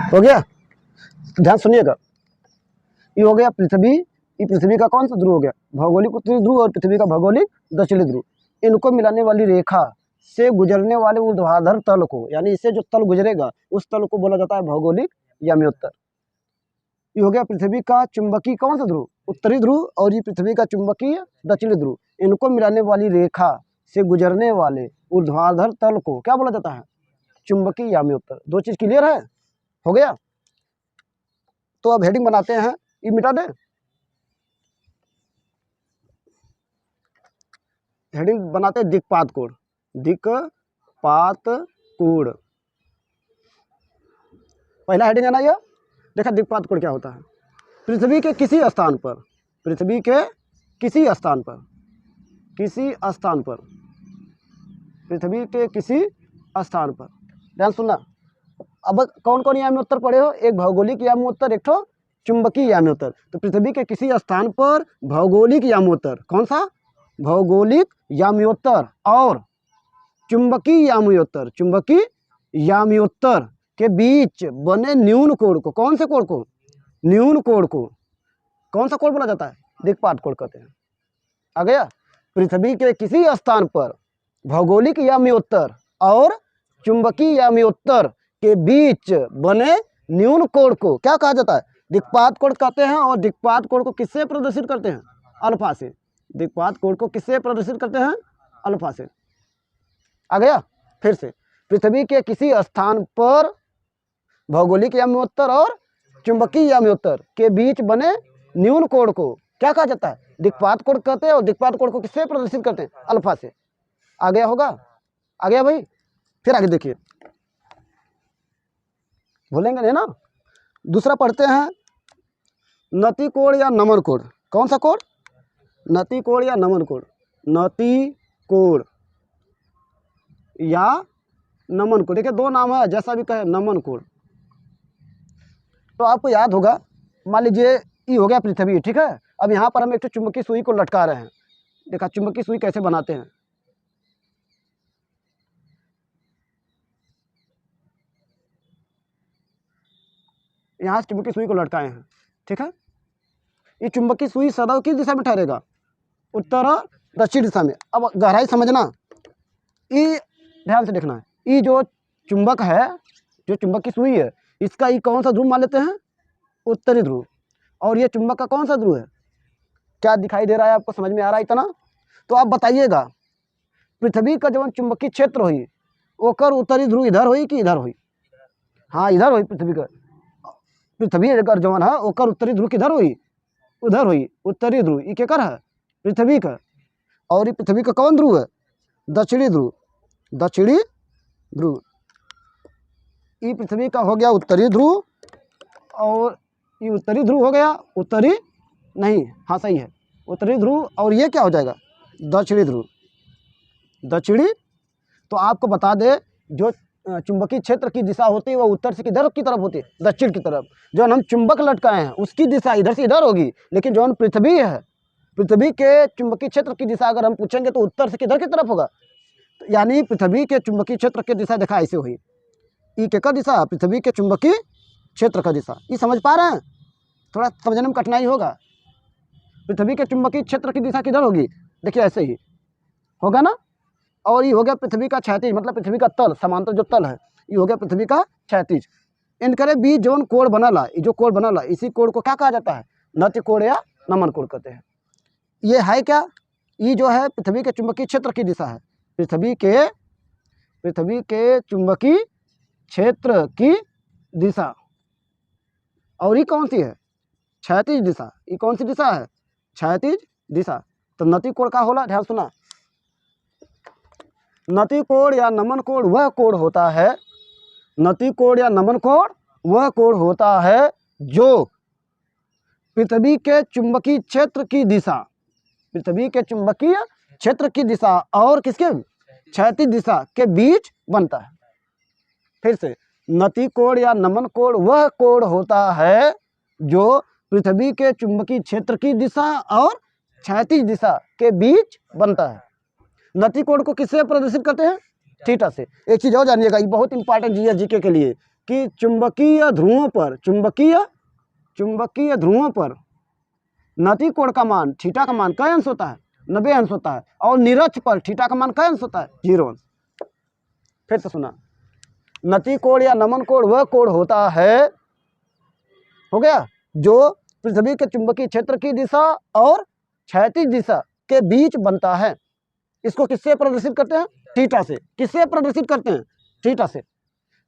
हो गया, ध्यान सुनिएगा। ये हो गया पृथ्वी, ये पृथ्वी का कौन सा ध्रुव हो गया, भौगोलिक उत्तरी ध्रुव, और पृथ्वी का भौगोलिक दक्षिणी ध्रुव। इनको मिलाने वाली रेखा से गुजरने वाले ऊर्ध्वाधर तल को, यानी इससे जो तल गुजरेगा उस तल को बोला जाता है भौगोलिक याम्योत्तर। ये हो गया पृथ्वी का चुंबकीय कौन सा ध्रुव, उत्तरी ध्रुव, और ये पृथ्वी का चुंबकीय दक्षिणी ध्रुव। इनको मिलाने वाली रेखा से गुजरने वाले ऊर्ध्वाधर तल को क्या बोला जाता है, चुंबकीय याम्योत्तर। दो चीज क्लियर है, हो गया। तो अब हेडिंग बनाते हैं, ये मिटा दे, हेडिंग बनाते हैं दिक्पात कोण। दिक्पात कोण पहला हेडिंग है ना। ये देखा दिक्पात कोण क्या होता है। पृथ्वी के किसी स्थान पर, पृथ्वी के किसी स्थान पर, किसी स्थान पर, पृथ्वी के किसी स्थान पर, ध्यान सुनना। अब कौन कौन याम्योत्तर पढ़े हो, एक भौगोलिक याम्योत्तर, एक ठो चुंबकीय याम्योत्तर। तो पृथ्वी के किसी स्थान पर भौगोलिक याम्योत्तर, कौन सा, भौगोलिक याम्योत्तर, और चुंबकीय याम्योत्तर, चुंबकीय याम्योत्तर के बीच बने न्यून कोण को, कौन से कोण को, न्यून कोण को कौन सा कोण बोला जाता है, दिक्पात कोण कहते हैं। आ गया। पृथ्वी के किसी स्थान पर भौगोलिक याम्योत्तर और चुंबकीय याम्योत्तर के बीच बने न्यून कोण को क्या कहा जाता है, दिक्पात कोण कहते हैं। और दिक्पात कोण को किससे प्रदर्शित करते हैं, अल्फा से। दिक्पात कोण को किससे प्रदर्शित करते हैं, अल्फा से। आ गया। फिर से, पृथ्वी के किसी स्थान पर भौगोलिक याम्योत्तर और चुंबकीय याम्योत्तर के बीच बने न्यून कोण को क्या कहा जाता है, दिक्पात कोण कहते हैं। और दिक्पात कोण को किससे प्रदर्शित करते हैं, अल्फा से। आ गया होगा, आ गया भाई। फिर आगे देखिए, भूलेंगे नहीं ना। दूसरा पढ़ते हैं नति कोण या नमन कोण। कौन सा कोण, नति कोण या नमन कोण, नति कोण या नमन कोण। देखिए दो नाम है, जैसा भी कहे, नमन कोण। तो आपको याद होगा, मान लीजिए ये हो गया पृथ्वी, ठीक है। अब यहाँ पर हम एक चुंबकीय सुई को लटका रहे हैं। देखा चुंबकीय सुई कैसे बनाते हैं, यहाँ से चुंबकीय सुई को लटकाए हैं, ठीक है। ये चुंबकीय सुई सदैव किस दिशा में ठहरेगा, उत्तर और दक्षिण दिशा में। अब गहराई समझना, ये ध्यान से देखना है। ये जो चुंबक है, जो चुंबकीय सुई है, इसका ये कौन सा ध्रुव मान लेते हैं, उत्तरी ध्रुव। और ये चुंबक का कौन सा ध्रुव है, क्या दिखाई दे रहा है आपको, समझ में आ रहा है इतना। तो आप बताइएगा, पृथ्वी का जब चुंबकीय क्षेत्र हुई ओकर उत्तरी ध्रुव इधर हुई कि इधर हुई, हाँ इधर हुई। पृथ्वी का, पृथ्वी अगर जवन है ओकर उत्तरी ध्रुव किधर हुई, उधर हुई, उत्तरी ध्रुव। ये केकर है, पृथ्वी का। और ये पृथ्वी का कौन ध्रुव है, दक्षिणी ध्रुव, दक्षिणी ध्रुव। ये पृथ्वी का हो गया उत्तरी ध्रुव, और ये उत्तरी ध्रुव हो गया, उत्तरी नहीं, हाँ सही है, उत्तरी ध्रुव। और ये क्या हो जाएगा, दक्षिणी ध्रुव, दक्षिणी। तो आपको बता दे, जो चुंबकीय क्षेत्र की दिशा होती है वो उत्तर से किधर की तरफ होती है, दक्षिण की तरफ। जो हम चुंबक लटकाए हैं उसकी दिशा इधर से इधर होगी, लेकिन जो हम पृथ्वी है, पृथ्वी के चुंबकीय क्षेत्र की दिशा अगर हम पूछेंगे तो उत्तर से किधर की तरफ होगा। तो यानी पृथ्वी के चुंबकीय क्षेत्र की दिशा देखा ऐसे हुई, ई के का दिशा, पृथ्वी के चुंबकीय क्षेत्र का दिशा। ये समझ पा रहे हैं, थोड़ा समझने में कठिनाई होगा। पृथ्वी के चुंबकीय क्षेत्र की दिशा किधर होगी, देखिए ऐसे ही होगा ना। और ये हो गया पृथ्वी का क्षैतिज, मतलब पृथ्वी का तल, समांतर जो तल है, ये हो गया पृथ्वी का क्षैतिज। इनकरे बीच जो कोण बनला, ये जो कोण बनला, इसी कोण को क्या कहा जाता है, नति कोण या नमन कोण कहते हैं। ये है क्या, ये जो है पृथ्वी के चुंबकीय क्षेत्र की दिशा है, पृथ्वी के चुंबकीय क्षेत्र की दिशा। और ये कौन सी है, क्षैतिज दिशा। ये कौन सी दिशा है, क्षैतिज दिशा। तो नति कोण का होला, ध्यान सुना। नति कोण या नमन कोण वह कोण होता है, नति कोण या नमन कोण वह कोण होता है जो पृथ्वी के चुंबकीय क्षेत्र की दिशा, पृथ्वी के चुंबकीय क्षेत्र की दिशा और किसके, क्षैतिज दिशा के बीच बनता है। फिर से, नति कोण या नमन कोण वह कोण होता है जो पृथ्वी के चुंबकीय क्षेत्र की दिशा और क्षैतिज दिशा के बीच बनता है। नति कोण को किससे प्रदर्शित करते हैं, थीटा से। एक चीज़ और जानिएगा, ये बहुत इंपॉर्टेंट जीएस जीके के लिए, कि चुंबकीय ध्रुवों पर नति कोण का मान, थीटा का मान क्या अंश होता है? 90 अंश होता है। और निरक्ष पर थीटा का मान क्या अंश होता है? 0 अंश। फिर से सुना, नति कोण या नमन कोण वह कोण होता है, हो गया, जो पृथ्वी के चुंबकीय क्षेत्र की दिशा और क्षैतिज दिशा के बीच बनता है। इसको किससे प्रदर्शित करते हैं? थीटा से। किससे प्रदर्शित करते हैं? थीटा से।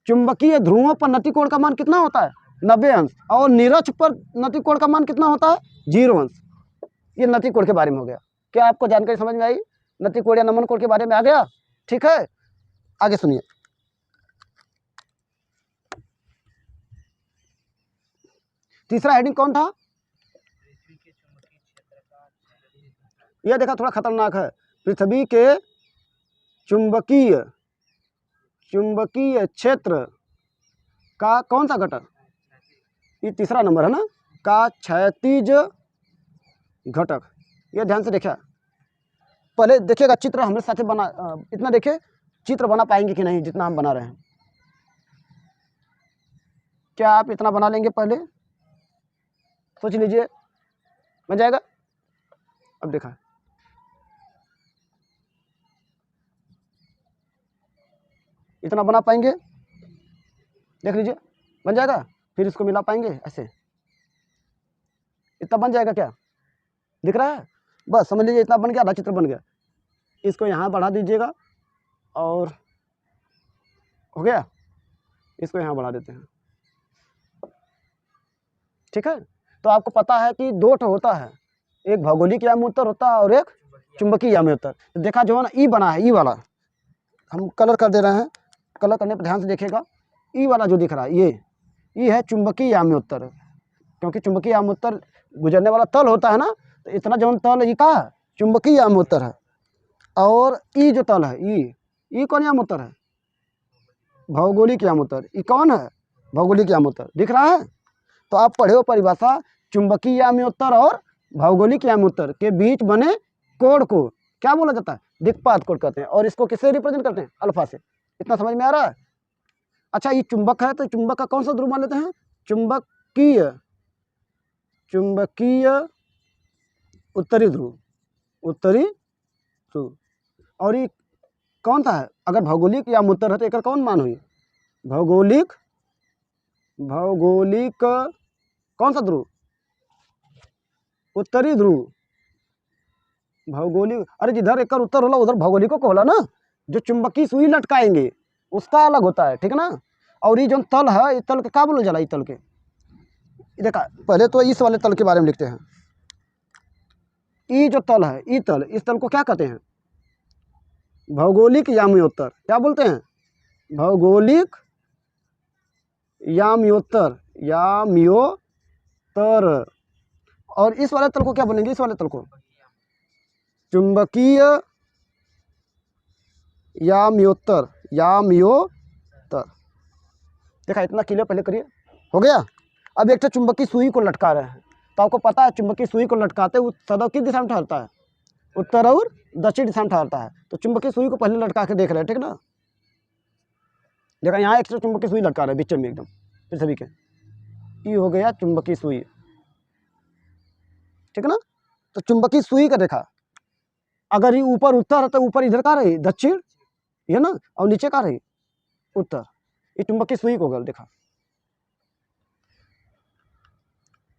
चुंबकीय ध्रुवों पर नति कोण का मान कितना होता है? 90 अंश। और निरक्ष पर नति कोण का मान कितना होता है? 0 अंश। ये नति कोण के बारे में हो गया। क्या आपको जानकारी समझ में आई? नति कोण या नमन कोण के बारे में आ गया? ठीक है, आगे सुनिए। तीसरा हेडिंग कौन था? यह देखा, थोड़ा खतरनाक है। पृथ्वी के चुंबकीय क्षेत्र का कौन सा घटक, ये तीसरा नंबर है ना, का क्षैतिज घटक। ये ध्यान से देखिए, पहले देखिएगा चित्र हमारे साथ बना, इतना देखिए चित्र बना पाएंगे कि नहीं जितना हम बना रहे हैं। क्या आप इतना बना लेंगे? पहले सोच लीजिए, बन जाएगा? अब देखा, इतना बना पाएंगे? देख लीजिए, बन जाएगा? फिर इसको मिला पाएंगे ऐसे? इतना बन जाएगा क्या? दिख रहा है? बस समझ लीजिए इतना बन गया, आधा चित्र बन गया। इसको यहाँ बढ़ा दीजिएगा और हो गया। इसको यहाँ बढ़ा देते हैं, ठीक है। तो आपको पता है कि दो ठो होता है, एक भौगोलिक यामी उत्तर होता है और एक चुंबकीय यामी उत्तर। तो देखा जो है ना, ई बना है, ई वाला हम कलर कर दे रहे हैं। कलर करने पर ध्यान से देखिएगा, ई वाला जो दिख रहा है ये है चुंबकीय यामी उत्तर, क्योंकि चुंबकीय यामी उत्तर गुजरने वाला तल होता है ना, तो इतना जो तल ये का चुंबकीय यामी उत्तर है। और ई जो तल है, ई कौन यामी उत्तर है? भौगोलिक यामी उत्तर। ई कौन है? भौगोलिक यामी उत्तर। दिख रहा है? तो आप पढ़े हो परिभाषा, चुंबकीय यामी उत्तर और भौगोलिक यामी उत्तर के बीच बने कोण को क्या बोला जाता है? दिक्पात कोण कहते हैं। और इसको किससे रिप्रेजेंट करते हैं? अल्फा से। इतना समझ में आ रहा है? अच्छा, ये चुंबक है, तो चुंबक का कौन सा ध्रुव मान लेते हैं? चुंबकीय उत्तरी ध्रुव। और ये कौन सा है? अगर भौगोलिक यामी उत्तर है तो एक कौन मान हुई? भौगोलिक कौन सा ध्रुव? उत्तरी ध्रुव। भौगोलिक, अरे जिधर एक उत्तर होला उधर भौगोलिकों को होला ना। जो चुंबकीय सुई लटकाएंगे उसका अलग होता है, ठीक है ना। और ये जो तल है, ये तल के क्या बोलो जला? ये तल के देखा, पहले तो इस वाले तल के बारे में लिखते हैं। ये जो तल है, ये तल, इस तल को क्या कहते हैं? भौगोलिक यामी उत्तर। क्या बोलते हैं? भौगोलिक याम्योत्तर। और इस वाले तल को क्या बोलेंगे? इस वाले तल को चुंबकीय याम्योत्तर। देखा, इतना क्लियर पहले करिए, हो गया। अब एक तो चुंबकीय सुई को लटका रहे हैं, तो आपको पता है चुंबकीय सुई को लटकाते हुए सदैव किस दिशा में ठहरता है? उत्तर और दक्षिण दिशा में ठहरता है। तो चुंबकीय सुई को पहले लटका के देख रहे हैं, ठीक ना। देखा, यहाँ एक चुंबकीय सुई लटका रहे हैं बीच में एकदम पृथ्वी के, ये हो गया चुंबकीय सुई, ठीक है ना। तो चुंबकीय सुई का देखा, अगर ये ऊपर उत्तर है तो ऊपर इधर का रही? दक्षिण, है ना। और नीचे का रही? उत्तर। ये चुंबकीय सुई को गल देखा,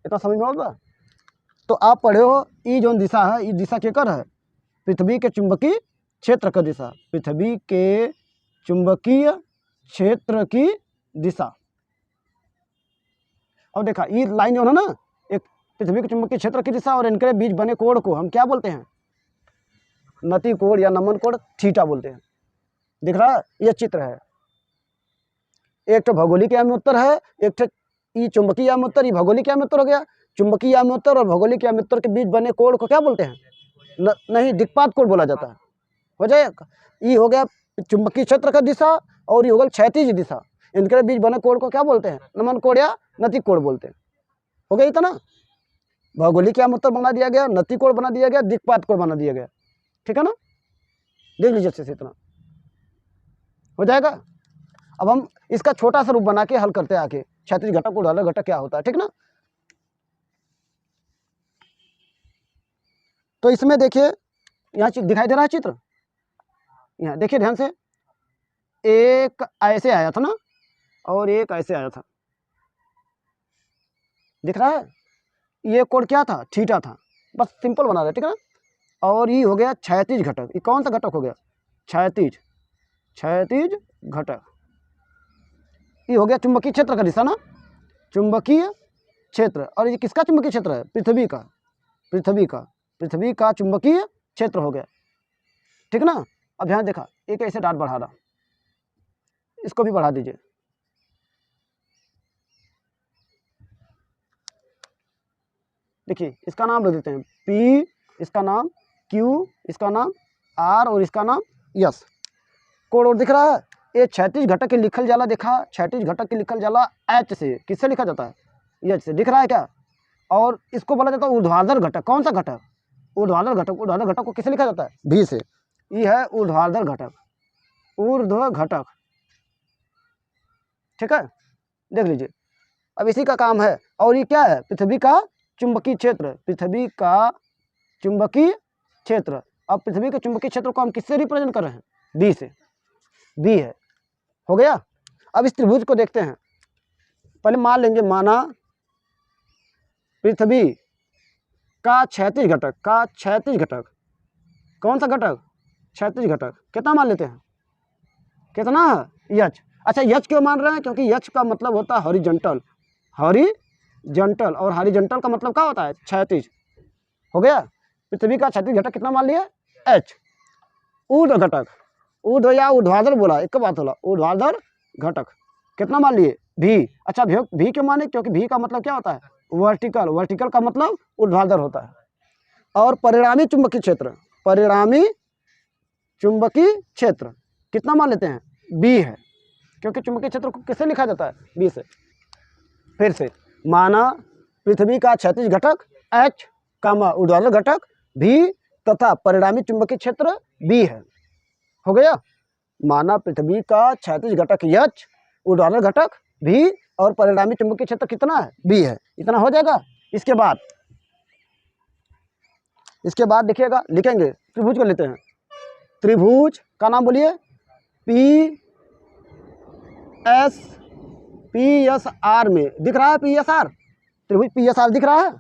इतना समझ में होगा। तो आप पढ़े हो, ये जो दिशा है, ये दिशा केकर है? पृथ्वी के चुंबकीय क्षेत्र का दिशा, पृथ्वी के चुंबकीय क्षेत्र की दिशा। और देखा, ये लाइन जो है ना, एक पृथ्वी के चुंबकीय क्षेत्र की दिशा और इनके बीच बने कोण को हम क्या बोलते हैं? नति कोण या नमन कोण, थीटा बोलते हैं। दिख रहा है? ये चित्र है। एक तो भौगोलिक यामी उत्तर है, एक तो ये चुंबकीय यामी उत्तर, ये भौगोलिक यामी उत्तर हो गया। चुंबकीय यामी उत्तर और भौगोलिक यामी उत्तर के बीच बने कोण को क्या बोलते हैं? नहीं, दिक्पात कोण बोला जाता है। हो जाएगा? ये हो गया चुंबकीय क्षेत्र का दिशा और ये हो गया क्षैतिज दिशा। इनके बीच बने कोण को क्या बोलते हैं? नमन कोण या नति कोण बोलते हैं। हो गया इतना। भौगोलिक यामी उत्तर बना दिया गया, नति कोण बना दिया गया, दिक्पात कोण बना दिया गया, ठीक है ना। देख लीजिए अच्छे से इतना। हो जाएगा। अब हम इसका छोटा सा रूप बना के हल करते हैं आके, क्षैतिज घटक ऊर्ध्वाधर घटक क्या होता है, ठीक ना। तो इसमें देखिए यहाँ दिखाई दे रहा है चित्र, यहाँ देखिए ध्यान से, एक ऐसे आया था ना और एक ऐसे आया था, दिख रहा है। ये कोण क्या था, थीटा था, बस सिंपल बना रहे, ठीक है ना। और ये हो गया क्षैतिज घटक, ये कौन सा घटक हो गया, क्षैतिज घटक। ये हो गया चुंबकीय क्षेत्र का दिशा ना, चुंबकीय क्षेत्र। और ये किसका चुंबकीय क्षेत्र है, पृथ्वी का चुंबकीय क्षेत्र हो गया, ठीक ना। अब ध्यान देखा, एक ऐसे डॉट बढ़ा रहा, इसको भी बढ़ा दीजिए, देखिए इसका नाम रख देते हैं P, इसका नाम Q, इसका नाम R और इसका नाम S। कोण और दिख रहा है, ये क्षैतिज घटक के लिखल जाला, देखा क्षैतिज घटक के लिखल जाला H से, किससे लिखा जाता है, H से, दिख रहा है क्या। और इसको बोला जाता है ऊर्ध्वाधर घटक, कौन सा घटक, ऊर्ध्वाधर घटक। ऊर्ध्वाधर घटक को किससे लिखा जाता है, V से, ये है ऊर्ध्वाधर घटक, ऊर्ध्व घटक, ठीक है, देख लीजिए। अब इसी का काम है, और ये क्या है, पृथ्वी का चुंबकीय क्षेत्र, पृथ्वी का चुंबकीय क्षेत्र। अब पृथ्वी के चुंबकीय क्षेत्र को हम किससे रिप्रेजेंट कर रहे हैं, बी से, बी है, हो गया। अब इस त्रिभुज को देखते हैं, पहले मान लेंगे, माना पृथ्वी का क्षैतिज घटक, कौन सा घटक, क्षैतिज घटक, कितना मान लेते हैं, कितना है, यच। अच्छा यच क्यों मान रहे हैं, क्योंकि यच का मतलब होता है हॉरिजॉन्टल, और हॉरिजॉन्टल का मतलब क्या होता है, क्षैतिज, हो गया। पृथ्वी का क्षैतिज घटक कितना मान लिया, H। ऊर्ध्व घटक, ऊर्ध्व या ऊर्ध्वाधर बोला, एक बात होला, ऊर्ध्वाधर घटक कितना मान लिए, V। अच्छा V क्यों माने, क्योंकि V का मतलब क्या होता है, वर्टिकल का मतलब ऊर्ध्वाधर होता है। और परिणामी चुंबकीय क्षेत्र कितना मान लेते हैं, B है, क्योंकि चुंबकीय क्षेत्र को किससे लिखा जाता है, B से। फिर से माना पृथ्वी का क्षैतिज घटक H, ऊर्ध्वाधर घटक V तथा परिणामी चुंबकीय क्षेत्र B है, हो गया। माना पृथ्वी का क्षैतिज घटक H, ऊर्ध्वाधर घटक V और परिणामी चुंबकीय क्षेत्र कितना है, B है, इतना हो जाएगा। इसके बाद देखिएगा, लिखेंगे, त्रिभुज को लेते हैं, त्रिभुज का नाम बोलिए PSR में, दिख रहा है PSR, त्रिभुज PSR दिख रहा है।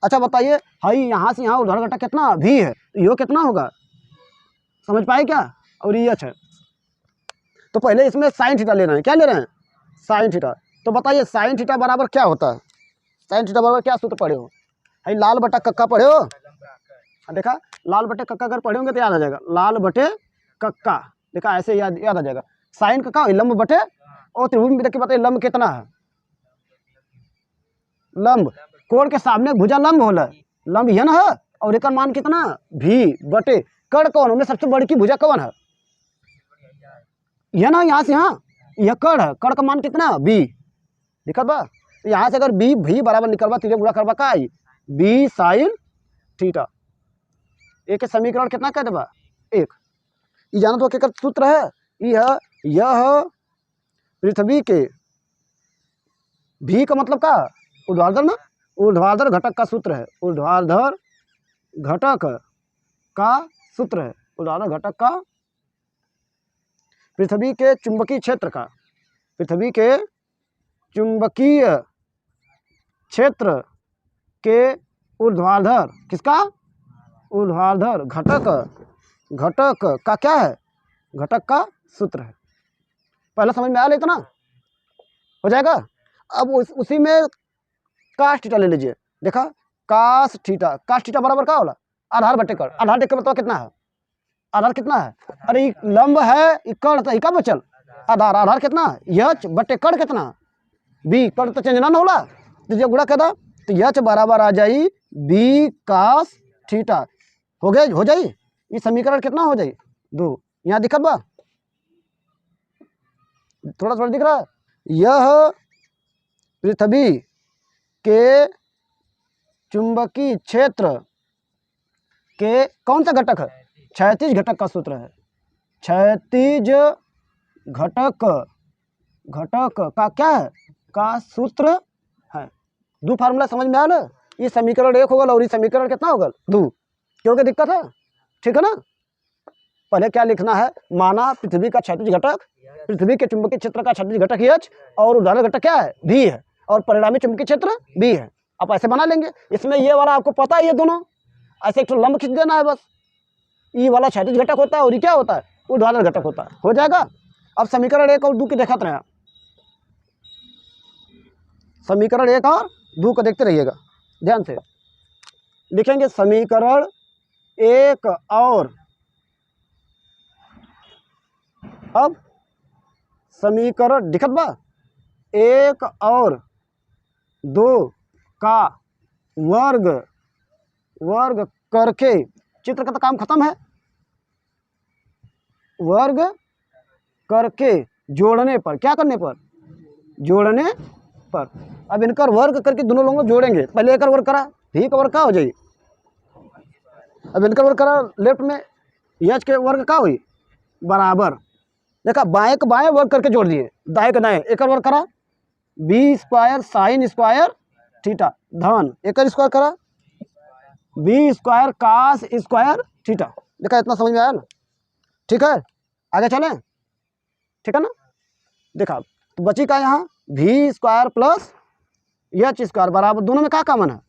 अच्छा बताइए, भाई यहाँ से यहाँ ऊर्ध्वाधर घटक कितना, V है, तो यो कितना होगा, समझ पाए क्या, और ये H है। तो पहले इसमें साइन थीटा ले रहे हैं, क्या ले रहे हैं, साइन थीटा। तो बताइए साइन थीटा बराबर क्या होता है, साइन थीटा बराबर क्या सूत्र पढ़े हो, भाई लाल बटा कक्का पढ़े हो, देखा लाल बटे कक्का अगर पढ़े होंगे तो याद आ जाएगा, लाल बटे कक्का, देखा ऐसे याद आ जाएगा। साइन कक्का लंब बटे, और त्रिभुज में देखिए बताइए लंब कितना है, लंब कोण के सामने भुजा लंब होला, लंब यह ना है, और एक मान कितना, V बटे कर्ण कौन में सबसे बड़ी की भुजा कौन है, यह ना, यहाँ से यहाँ यह कर्ण है, कर्ण का मान कितना, B, दिक्कत बा। तो यहाँ से अगर V बराबर निकलवा, तीजे गुणा करवा का आई B साइन थीटा, एक समीकरण कितना कह देबा, एक। ये जाना तो क्या सूत्र है, यह पृथ्वी के V का मतलब का ऊर्ध्वाधर ना, ऊर्ध्वाधर घटक का सूत्र है, ऊर्ध्वाधर घटक का सूत्र है, ऊर्ध्वाधर घटक का पृथ्वी के चुंबकीय क्षेत्र का, पृथ्वी के चुंबकीय क्षेत्र के ऊर्ध्वाधर, किसका, ऊर्ध्वाधर घटक का क्या है, घटक का सूत्र है। पहला समझ में आया इतना, हो जाएगा। अब उसी में कास थीटा ले लीजिए, देखा कास थीटा बराबर क्या होला, आधार बटे कर्ण, आधार देख के बताओ कितना है, आधार कितना है, अरे लंब है, कर्ण तो का बचल, आधार कितना है, H बटे कर्ण कितना, B, कर्ण तो चेंज ना होला, तो जब गुणा कर तो H बराबर आ जाई B कास थीटा, हो गया, हो जाई। ये समीकरण कितना हो जाई, 2, यहाँ दिखत बा, थोड़ा दिख रहा है। यह पृथ्वी के चुंबकीय क्षेत्र के कौन सा घटक है, क्षैतिज घटक का सूत्र है, क्षैतिज घटक का क्या है, का सूत्र है। दो फार्मूला समझ में आया ना। ये समीकरण 1 होगा और ये समीकरण कितना होगा 2, क्योंकि दिक्कत है, ठीक है ना। पहले क्या लिखना है, माना पृथ्वी का क्षैतिज घटक, पृथ्वी के चुंबकीय क्षेत्र का क्षैतिज घटक H और ऊर्ध्वाधर घटक क्या है V है, और परिणामी चुंबकीय क्षेत्र B है। आप ऐसे बना लेंगे। इसमें ये वाला आपको पता है, ये दोनों ऐसे एक लंब खींच देना है बस। ई वाला क्षैतिज घटक होता है और ये क्या होता है, ऊर्ध्वाधर घटक होता है, हो जाएगा। अब समीकरण 1 और 2 की देखते रहे, समीकरण 1 और 2 को देखते रहिएगा ध्यान से। लिखेंगे समीकरण 1 और, अब समीकरण दिखत बा 1 और 2 का वर्ग करके, चित्र का तो काम खत्म है, वर्ग करके जोड़ने पर, क्या करने पर, जोड़ने पर। अब इनका वर्ग करके दोनों लोगों को जोड़ेंगे। पहले एक वर्ग करा, भी का वर्ग का हो जाए, अब इनका वर्ग करा लेफ्ट में, H के वर्ग का हुई बराबर, देखा बाएं का बाएं वर्ग करके जोड़ दिए, दाएं का दाएं, एक वर्ग करा B² साइन स्क्वायर थीटा धन एक स्क्वायर करा B² कास स्क्वायर थीटा। देखा इतना समझ में आया ना, ठीक है। आगे चलें, ठीक है ना। देखा तो बची का यहाँ V² प्लस H² बराबर, दोनों में क्या कॉमन है,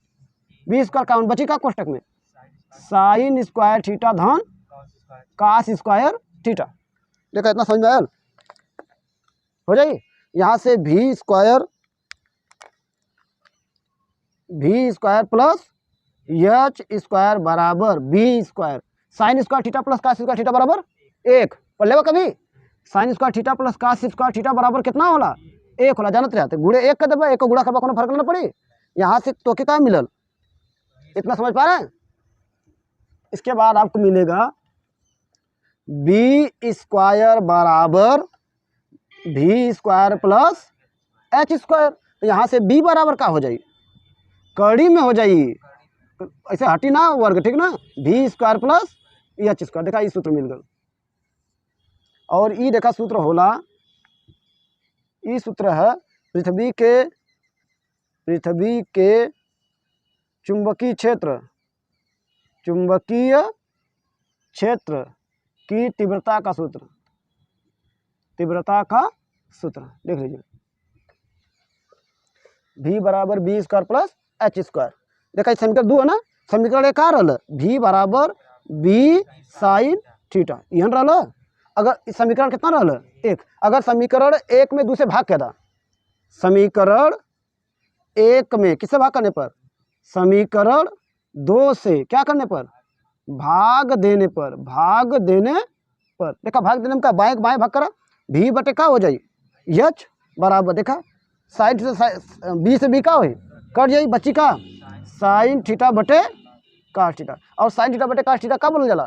B² कॉमन, बची का कोष्टक में साइन स्क्वायर थीटा धन कास स्क्वायर थीटा। देखा इतना समझ में आया, हो जाएगी। यहाँ से V² प्लस H² बराबर B² sine square theta plus cos square theta बराबर 1, पढ़ लेगा कभी, sine square theta plus cos square theta बराबर कितना होला, 1 होला, जानते रहते, गुड़े 1 कर देगा, 1 को गुड़ा करवा कोनो फर्क ना पड़ी। यहाँ से तो क्या मिलल, इतना समझ पा रहे हैं। इसके बाद आपको मिलेगा B² बराबर V² प्लस H², तो यहाँ से B बराबर का हो जाए, कड़ी में हो जाए, ऐसे हटी ना वर्ग, ठीक ना, V² प्लस H²। देखा ये सूत्र मिल गया। और ई देखा सूत्र होला, ई सूत्र है पृथ्वी के चुंबकीय क्षेत्र की तीव्रता का सूत्र, देख लीजिए, V बराबर B² प्लस H²। देखा समीकरण 2 है ना, समीकरण 1 का रहल V बराबर B साइन थीटा, यहन रहल। अगर समीकरण कितना रहल 1, अगर समीकरण 1 में 2 से भाग कर, समीकरण 1 में किससे भाग करने पर, समीकरण 2 से क्या करने पर, भाग देने पर, देखा भाग देने में का बाएं भाग करा, V बटे का हो जाए H बराबर, देखा साइन B से B का हो कट जाए, बच्ची का साइन थीटा बटे कास थीटा, और साइन थीटा बटे कास थीटा का बोल जाला,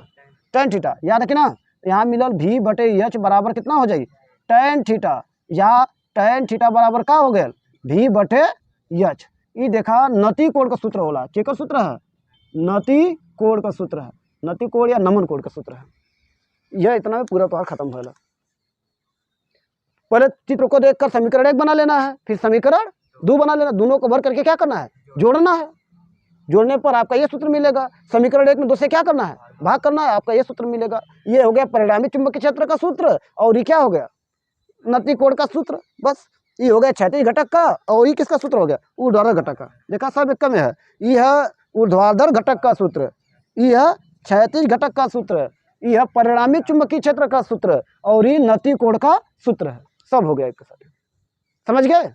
टेन थीटा। याद रखी ना, यहाँ मिलल V बटे H बराबर कितना हो जाए, टेन थीटा, या टेन थीटा बराबर का हो गया V बटे H। ये देखा नति कोण का सूत्र होला, केकर सूत्र है, नति कोण का सूत्र है, नति कोण या नमन कोण का सूत्र है। यह इतना में पूरा पाठ खत्म होला। पहले चित्र को देखकर समीकरण 1 बना लेना है, फिर समीकरण 2 बना लेना, दोनों को वर्ग करके क्या करना है, जोड़ना है। जोड़ने पर आपका ये सूत्र मिलेगा। समीकरण 1 में 2 से क्या करना है, भाग करना है, आपका ये सूत्र मिलेगा। ये हो गया परिणामी चुंबकीय क्षेत्र का सूत्र, और ये क्या हो गया, नति कोण का सूत्र। बस ये हो गया क्षैतिज घटक का, और ये किसका सूत्र हो गया, ऊर्ध्वाधर घटक का। देखा सब एक में है, यह है ऊर्ध्वाधर घटक का सूत्र, यह है क्षैतिज घटक का सूत्र, यह है परिणामी चुंबकीय क्षेत्र का सूत्र, और ये नति कोण का सूत्र है। सब हो गया एक साथ, समझ गए,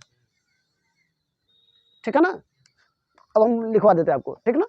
ठीक है ना। अब हम लिखवा देते हैं आपको, ठीक ना।